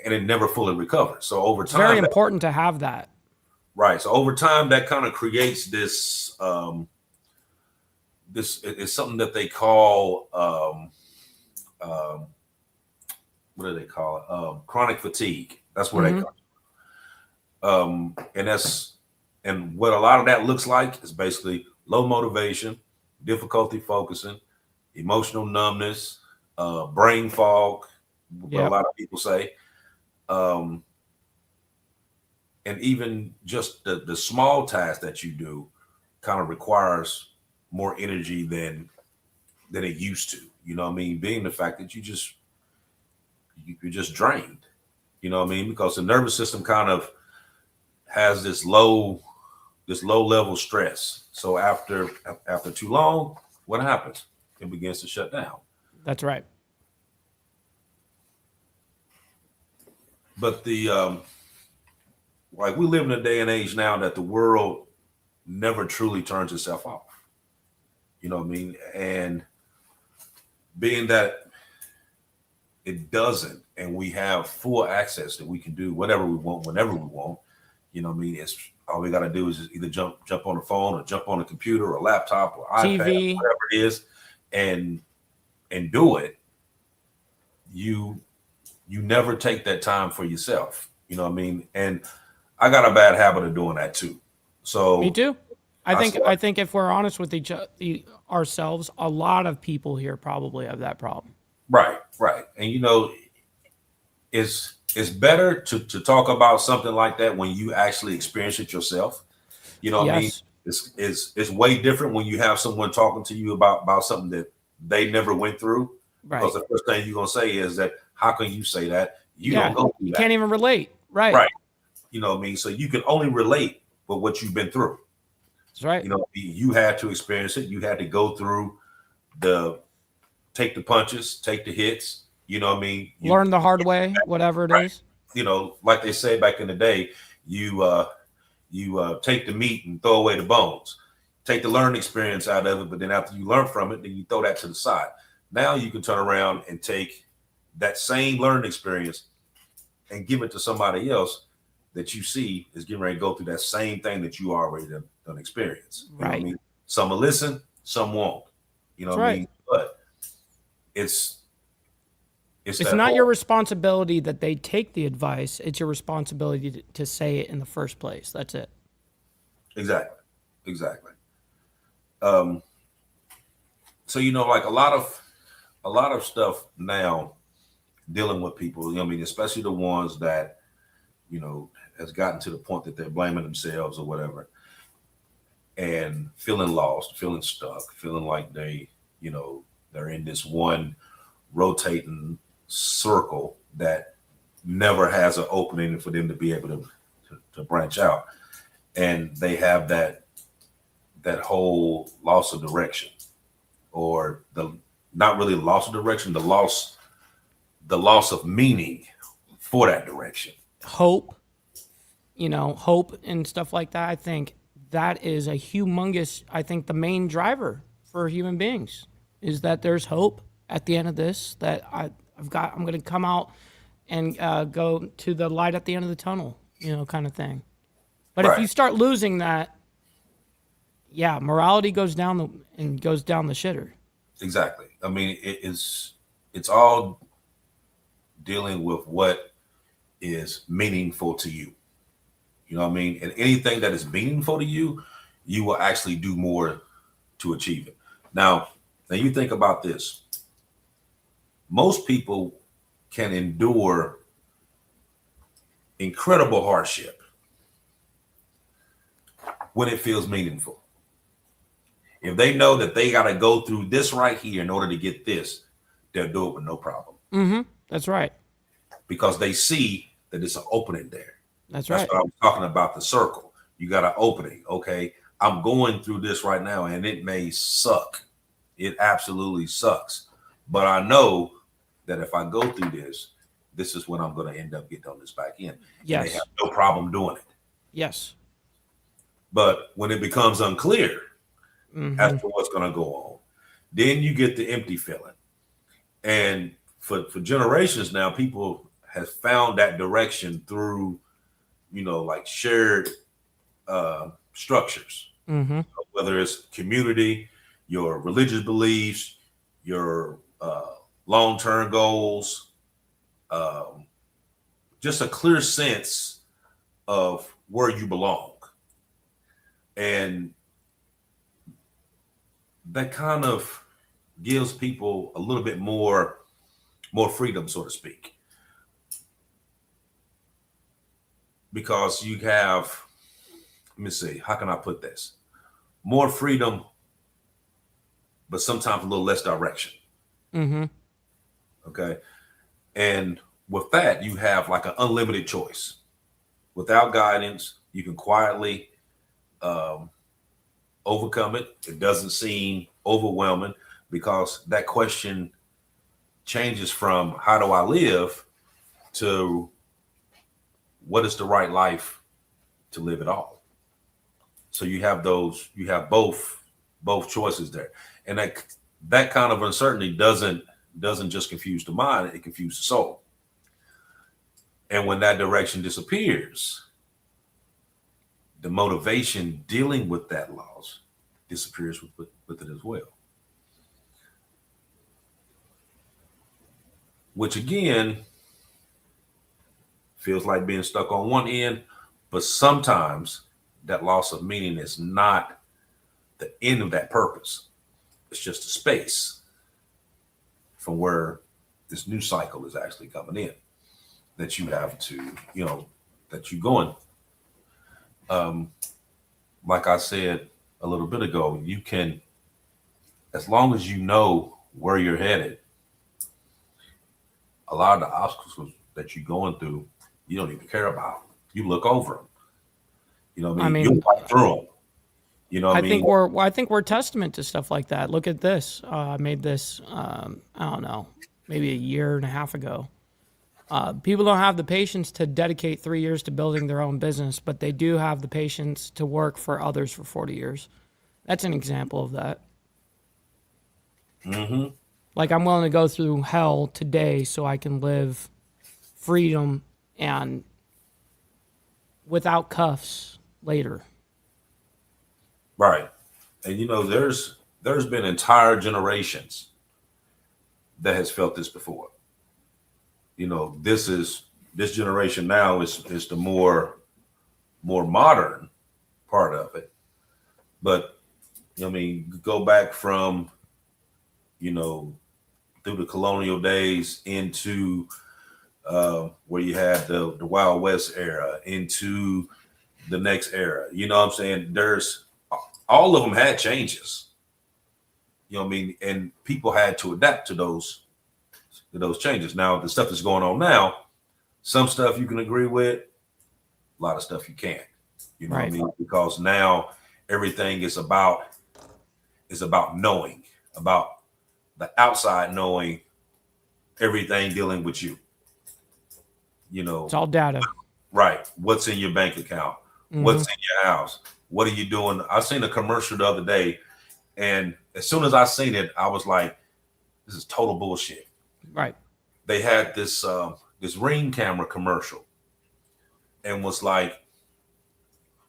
And it never fully recovers. So over time, very important to have that. Right. So over time, that kind of creates this. This is something that they call what do they call it? Chronic fatigue. That's what they call it. And what a lot of that looks like is basically low motivation, difficulty focusing, emotional numbness, brain fog. What a lot of people say. And even just the small task that you do kind of requires more energy than it used to. You know what I mean? Being the fact that you're just drained. You know what I mean? Because the nervous system kind of has this low level stress. So after too long, what happens? It begins to shut down. That's right. But like we live in a day and age now that the world never truly turns itself off. You know what I mean? And being that it doesn't, and we have full access that we can do whatever we want, whenever we want, You know what I mean? It's all we got to do is just either jump on the phone or jump on a computer or a laptop or iPad, TV. whatever it is, and do it. You never take that time for yourself. You know what I mean? And I got a bad habit of doing that too. So Me too. I think if we're honest with ourselves, a lot of people here probably have that problem. right. And you know, it's better to talk about something like that when you actually experience it yourself. You know what I mean? Yes. It's way different when you have someone talking to you about something that they never went through. Right. Because the first thing you're gonna say is that, how can you say that? You Yeah. don't go through You that. can't even relate. Right. Right. You know what I mean? So you can only relate with what you've been through. That's right. You know, you had to experience it. You had to go through take the punches, take the hits. You know what I mean? Learn the hard way, whatever it Right. is. You know, like they say back in the day, you take the meat and throw away the bones. Take the learning experience out of it, but then after you learn from it, then you throw that to the side. Now you can turn around and take that same learning experience and give it to somebody else that you see is getting ready to go through that same thing that you already done experience. You know what I Right. mean? Some will listen, some won't. You know That's what I right. mean? But it's It's that not whole- your responsibility that they take the advice. It's your responsibility to say it in the first place. That's it. Exactly. So you know, like a lot of stuff now dealing with people, you know what I mean, especially the ones that, you know, has gotten to the point that they're blaming themselves or whatever, and feeling lost, feeling stuck, feeling like they, you know, they're in this one rotating circle that never has an opening for them to be able to branch out. And they have that whole loss of direction, or the not really loss of direction, the loss of meaning for that direction. Hope, hope and stuff like that. I think that is a humongous, I think the main driver for human beings is that there's hope at the end of this, that I'm going to come out and go to the light at the end of the tunnel, kind of thing. But Right. if you start losing that, yeah, morality goes down the shitter. Exactly. I mean, it's all dealing with what is meaningful to you. You know what I mean? And anything that is meaningful to you, you will actually do more to achieve it. Now you think about this. Most people can endure incredible hardship when it feels meaningful. If they know that they got to go through this right here in order to get this, they'll do it with no problem. Mm-hmm. That's right. Because they see that it's an opening there. That's That's right. what I was talking about, the circle. You got an opening. Okay, I'm going through this right now and it may suck. It absolutely sucks. But I know that if I go through this is when I'm going to end up getting on this back end. Yes. And they have no problem doing it. Yes. But when it becomes unclear Mm-hmm. as to what's going to go on, then you get the empty feeling. And for generations now, people have found that direction through, like shared structures, Mm-hmm. whether it's community, your religious beliefs, your long-term goals, just a clear sense of where you belong. And that kind of gives people a little bit more freedom, so to speak. Because you have, let me see, how can I put this? More freedom, but sometimes a little less direction. Mm-hmm. Okay. And with that, you have like an unlimited choice. Without guidance, you can quietly overcome it. It doesn't seem overwhelming because that question changes from how do I live to what is the right life to live at all. So you have both choices there. And that kind of uncertainty doesn't just confuse the mind, it confuses the soul. And when that direction disappears, the motivation dealing with that loss disappears with it as well. Which again feels like being stuck on one end, but sometimes that loss of meaning is not the end of that purpose. It's just a space from where this new cycle is actually coming in that you have to, that you're going. Like I said a little bit ago, you can, as long as you know where you're headed, a lot of the obstacles that you're going through, you don't even care about. You look over them. You know what I mean? You'll fight through them. You know what I mean? I think we're testament to stuff like that. Look at this. I made this, I don't know, maybe a year and a half ago. People don't have the patience to dedicate 3 years to building their own business, but they do have the patience to work for others for 40 years. That's an example of that. Mm-hmm. Like, I'm willing to go through hell today so I can live freedom and without cuffs later. Right. And there's been entire generations that has felt this before. This generation now is the more modern part of it. But go back from through the colonial days into where you had the Wild West era, into the next era. You know what I'm saying? There's all of them had changes. And people had to adapt to those changes. Now, the stuff that's going on now, some stuff you can agree with, a lot of stuff you can't. You know right. what I mean? Because now everything is about knowing, about the outside knowing everything dealing with you. It's all data. Right. What's in your bank account? Mm-hmm. What's in your house? What are you doing? I seen a commercial the other day, and as soon as I seen it, I was like, this is total bullshit. Right. They had this Ring camera commercial and was like,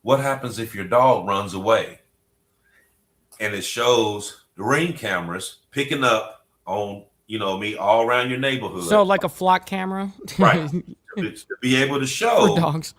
what happens if your dog runs away? And it shows the Ring cameras picking up on, all around your neighborhood. So like a flock camera. Right. to be able to show for dogs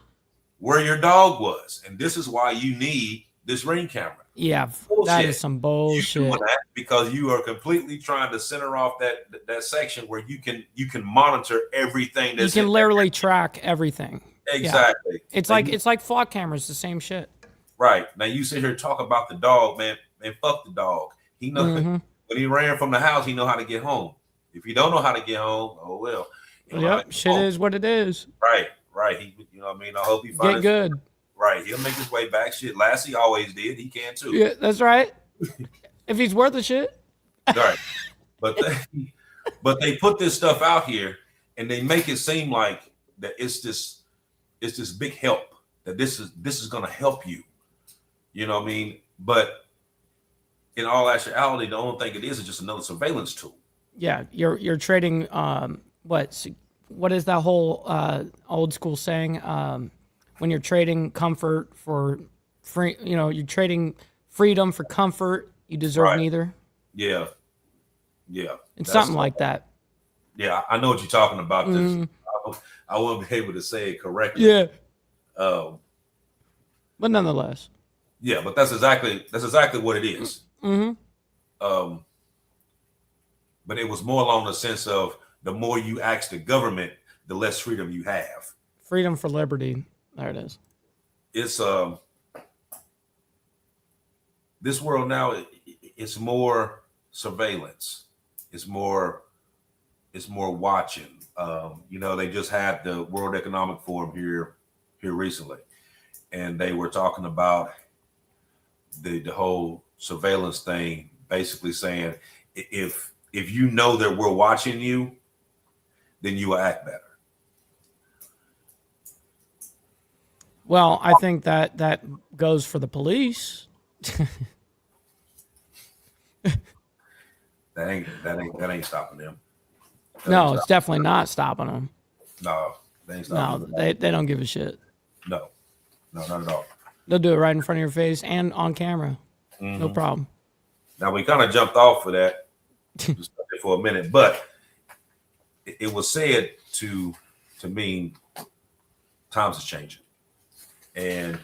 where your dog was. And this is why you need this Ring camera. Yeah, bullshit. That is some bullshit. You're doing that because you are completely trying to center off that section where you can monitor everything. You can literally track everything. Exactly. Yeah. It's like flock cameras, the same shit. Right. Now you sit here and talk about the dog, man. Man, fuck the dog. He knows when he ran from the house, he know how to get home. If he don't know how to get home, oh well. Yep, shit is what it is. Right. He, what I mean? I hope he finds get good. Right, he'll make his way back. Shit, Lassie always did. He can too. Yeah, that's right. If he's worth a shit. Right, but they put this stuff out here, and they make it seem like that it's this big help, that this is gonna help you. You know what I mean? But in all actuality, the only thing it is just another surveillance tool. Yeah, you're trading. What is that whole old school saying? When you're trading comfort for free, you're trading freedom for comfort. You deserve neither. Yeah. It's something like that. Yeah, I know what you're talking about. I won't be able to say it correctly. Yeah. But nonetheless. Yeah, but that's exactly what it is. Mm-hmm. But it was more along the sense of the more you ask the government, the less freedom you have. Freedom for liberty. There it is. It's this world now. It's more surveillance. It's more watching. They just had the World Economic Forum here recently, and they were talking about the whole surveillance thing. Basically saying, if you know that we're watching you, then you will act better. Well, I think that goes for the police. That ain't stopping them. No, it's definitely not stopping them. No, they ain't stopping them. No, they don't give a shit. No, not at all. They'll do it right in front of your face and on camera. No problem. Now we kind of jumped off of that just for a minute, but it was said to mean times is changing, and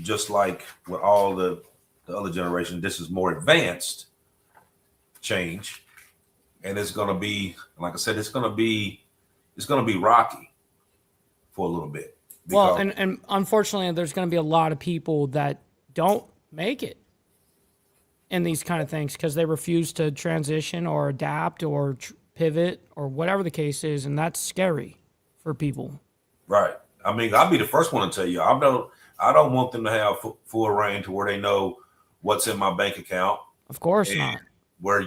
just like with all the other generation, this is more advanced change, and it's going to be, like I said, it's going to be rocky for a little bit. Well, and unfortunately, there's going to be a lot of people that don't make it in these kind of things because they refuse to transition or adapt or pivot or whatever the case is, and that's scary for people. Right. I mean, I'll be the first one to tell you, I don't want them to have full reign to where they know what's in my bank account. Of course not. Where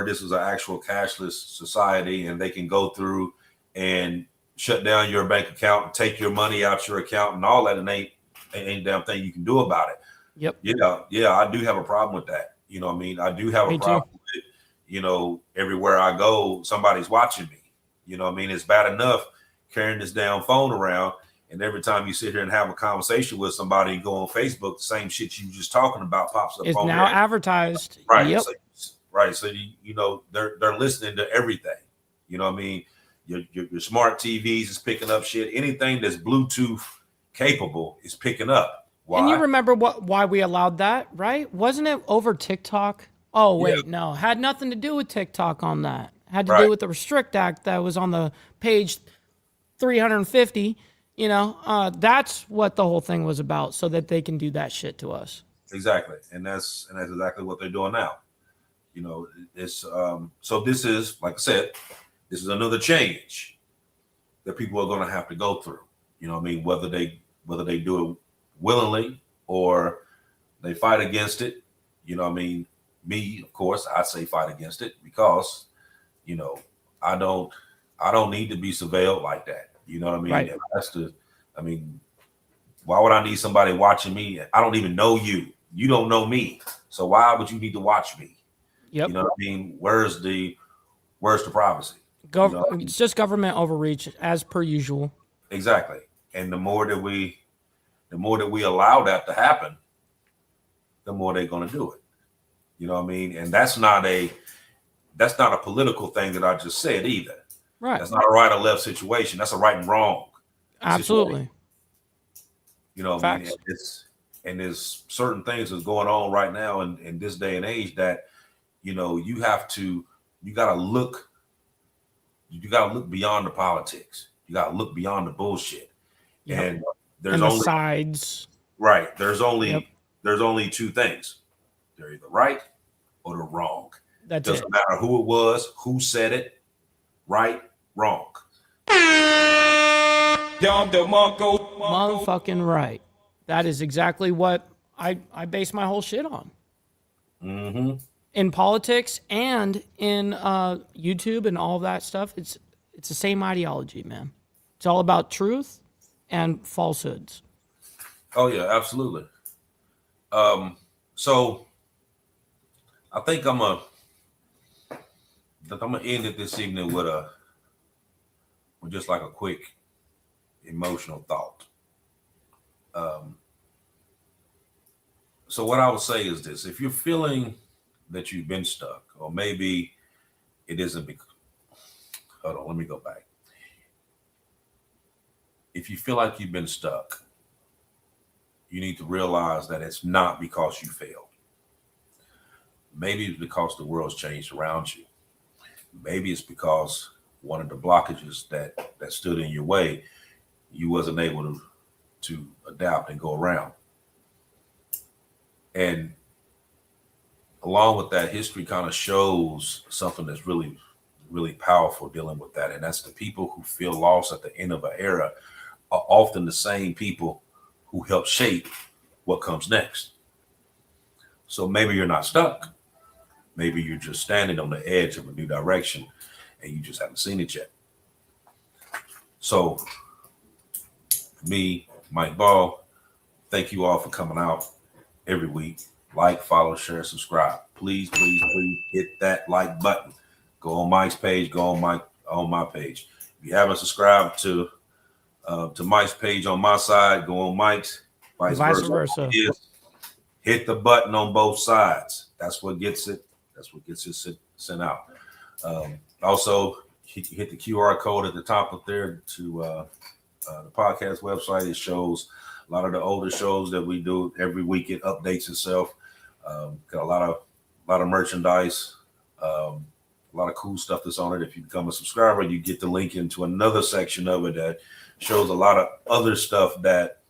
this is an actual cashless society, and they can go through and shut down your bank account and take your money out your account and all that, and ain't damn thing you can do about it. Yep. Yeah, I do have a problem with that. You know what I mean? I do have a problem with it. Everywhere I go, somebody's watching me. You know what I mean? It's bad enough carrying this damn phone around, and every time you sit here and have a conversation with somebody and go on Facebook, the same shit you just talking about pops up. It's on now there. Advertised. Right. Yep. So they're listening to everything. You know what I mean? Your smart TVs is picking up shit. Anything that's Bluetooth capable is picking up. Why? And you remember why we allowed that, right? Wasn't it over TikTok? Oh, wait, no. Had nothing to do with TikTok on that. Had to do with the Restrict Act that was on the page 350. That's what the whole thing was about, so that they can do that shit to us. Exactly. And that's exactly what they're doing now. It's so this is, like I said, this is another change that people are going to have to go through. You know what I mean? Whether they do it willingly or they fight against it. You know what I mean? Me, of course, I say fight against it because, I don't need to be surveilled like that. You know what I mean? Right. Why would I need somebody watching me? I don't even know you. You don't know me. So why would you need to watch me? Yep. You know what I mean? Where's the privacy? It's just government overreach as per usual. Exactly. And the more that we allow that to happen, the more they're going to do it. You know what I mean? And that's not a political thing that I just said either. Right. That's not a right or left situation. That's a right and wrong. Absolutely. Situation. I mean? There's certain things that's going on right now in this day and age that, you got to look beyond the politics. You got to look beyond the bullshit. Yep. And there's the only sides. Right. There's only two things. They're either right or they're wrong. That's Doesn't matter who it was, who said it, right, wrong. Motherfucking right. That is exactly what I base my whole shit on. Mm-hmm. In politics and in YouTube and all that stuff, it's the same ideology, man. It's all about truth and falsehoods. Oh yeah, absolutely. So I think I'm gonna end it this evening with just like a quick emotional thought. So what I would say is this: if you're feeling that you've been stuck, or maybe it isn't. Hold on, let me go back. If you feel like you've been stuck, you need to realize that it's not because you failed. Maybe it's because the world's changed around you. Maybe it's because one of the blockages that stood in your way, you wasn't able to adapt and go around. And along with that, history kind of shows something that's really, really powerful dealing with that. And that's the people who feel lost at the end of an era are often the same people who help shape what comes next. So maybe you're not stuck. Maybe you're just standing on the edge of a new direction and you just haven't seen it yet. So me, Mike Ball, thank you all for coming out every week. Like, follow, share, subscribe. Please, please, please hit that like button. Go on Mike's page, go on my page. If you haven't subscribed to to Mike's page on my side, go on Mike's, vice versa. Hit the button on both sides. That's what gets it. That's what gets it sent out. Also, hit the QR code at the top up there to the podcast website. It shows a lot of the older shows that we do every week. It updates itself. Got a lot of merchandise, a lot of cool stuff that's on it. If you become a subscriber, you get the link into another section of it that shows a lot of other stuff that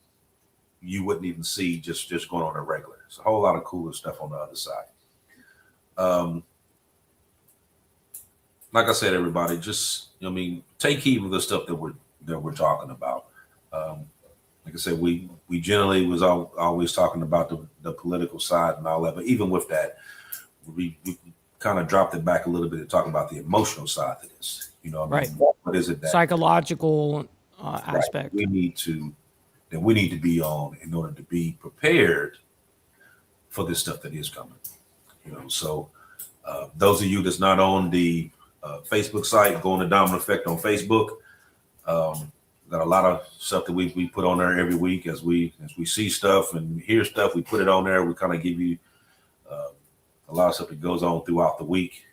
you wouldn't even see just going on a regular. It's a whole lot of cooler stuff on the other side. Like I said, everybody, just take heed of the stuff that we're talking about. Like I said, we generally was always talking about the political side and all that, but even with that, we kind of dropped it back a little bit to talk about the emotional side of this. Right. What is it that psychological aspect we need to be on in order to be prepared for this stuff that is coming? So those of you that's not on the Facebook site, go on the Dominant Effect on Facebook. Got a lot of stuff that we put on there every week as we see stuff and hear stuff. We put it on there. We kind of give you a lot of stuff that goes on throughout the week.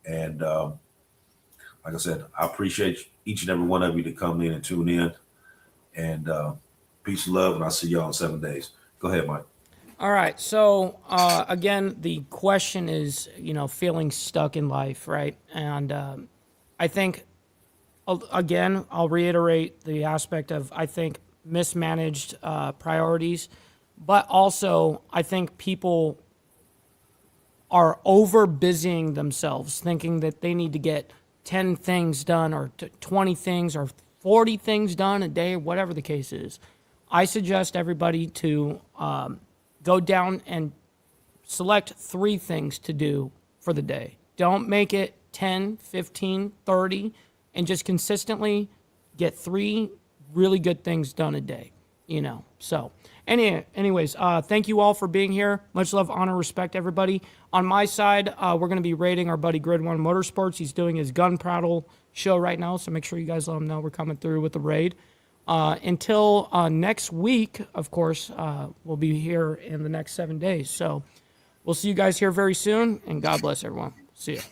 And like I said, I appreciate each and every one of you to come in and tune in. And peace and love, and I'll see y'all in 7 days. Go ahead, Mike. All right. So again, the question is, feeling stuck in life, right? And I think, again, I'll reiterate the aspect of, I think, mismanaged priorities, but also I think people are over busying themselves, thinking that they need to get 10 things done or 20 things or 40 things done a day, whatever the case is. I suggest everybody to go down and select 3 things to do for the day. Don't make it 10, 15, 30, and just consistently get 3 really good things done a day, So anyways, thank you all for being here. Much love, honor, respect, everybody. On my side, we're going to be rating our buddy Grid One Motorsports. He's doing his gun prattle show right now, so make sure you guys let him know we're coming through with the raid. Until next week, of course, we'll be here in the next 7 days. So we'll see you guys here very soon, and God bless everyone. See ya.